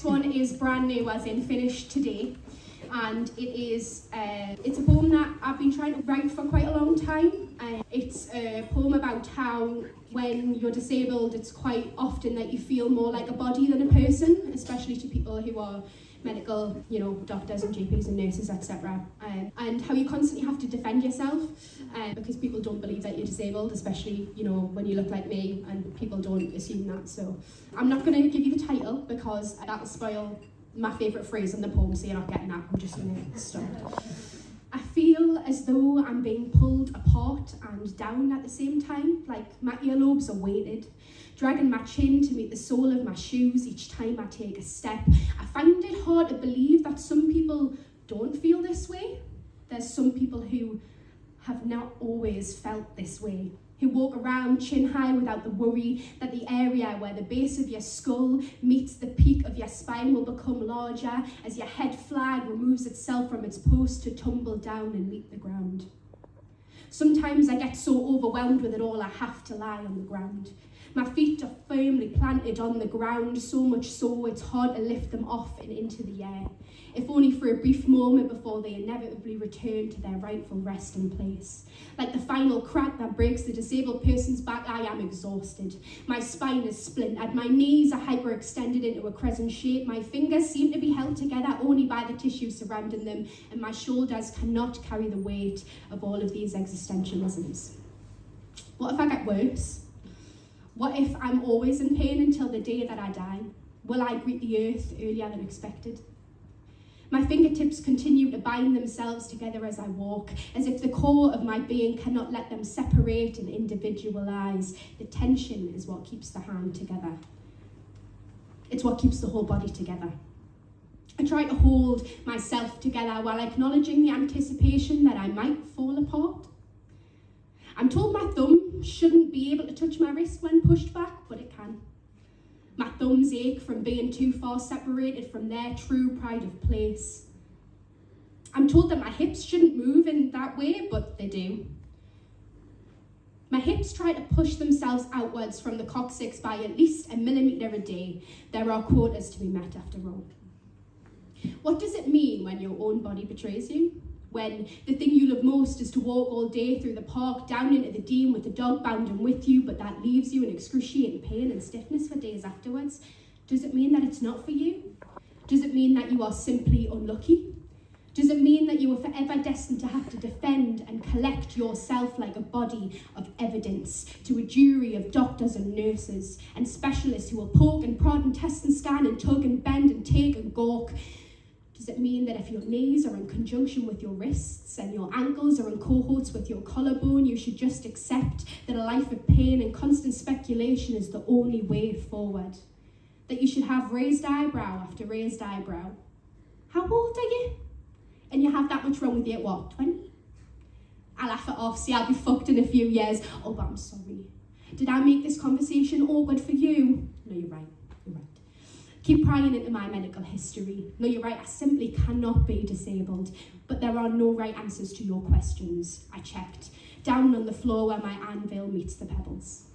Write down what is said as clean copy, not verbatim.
next one is brand new, as in finished today. And it's a poem that I've been trying to write for quite a long time. It's a poem about how when you're disabled, it's quite often that you feel more like a body than a person, especially to people who are medical, doctors and GPs and nurses, etc. And how you constantly have to defend yourself because people don't believe that you're disabled, especially, when you look like me, and people don't assume that. So I'm not going to give you the title because that'll spoil my favourite phrase in the poem, so you're not getting that. I'm just going to start. I feel as though I'm being pulled apart and down at the same time, like my earlobes are weighted, dragging my chin to meet the sole of my shoes each time I take a step. I find it hard to believe that some people don't feel this way. There's some people who have not always felt this way, who walk around chin high without the worry that the area where the base of your skull meets the peak of your spine will become larger as your head flag removes itself from its post to tumble down and meet the ground. Sometimes I get so overwhelmed with it all I have to lie on the ground. My feet are firmly planted on the ground, so much so it's hard to lift them off and into the air, if only for a brief moment before they inevitably return to their rightful resting place. Like the final crack that breaks the disabled person's back, I am exhausted. My spine is splintered, my knees are hyperextended into a crescent shape, my fingers seem to be held together only by the tissue surrounding them, and my shoulders cannot carry the weight of all of these existentialisms. What if I get worse? What if I'm always in pain until the day that I die? Will I greet the earth earlier than expected? My fingertips continue to bind themselves together as I walk, as if the core of my being cannot let them separate and individualize. The tension is what keeps the hand together. It's what keeps the whole body together. I try to hold myself together while acknowledging the anticipation that I might fall apart. I'm told my thumb shouldn't be able to touch my wrist when pushed back, but it can. My thumbs ache from being too far separated from their true pride of place. I'm told that my hips shouldn't move in that way, but they do. My hips try to push themselves outwards from the coccyx by at least a millimetre a day. There are quotas to be met after all. What does it mean when your own body betrays you? When the thing you love most is to walk all day through the park, down into the Dean with the dog bounding with you, but that leaves you in excruciating pain and stiffness for days afterwards? Does it mean that it's not for you? Does it mean that you are simply unlucky? Does it mean that you are forever destined to have to defend and collect yourself like a body of evidence to a jury of doctors and nurses and specialists who will poke and prod and test and scan and tug and bend and take and gawk? Does it mean that if your knees are in conjunction with your wrists and your ankles are in cohorts with your collarbone, you should just accept that a life of pain and constant speculation is the only way forward? That you should have raised eyebrow after raised eyebrow? How old are you? And you have that much wrong with you at what, 20? I laugh it off, see, I'll be fucked in a few years. Oh, but I'm sorry. Did I make this conversation awkward for you? No, you're right. Keep prying into my medical history. No, you're right, I simply cannot be disabled. But there are no right answers to your questions. I checked. Down on the floor where my anvil meets the pebbles.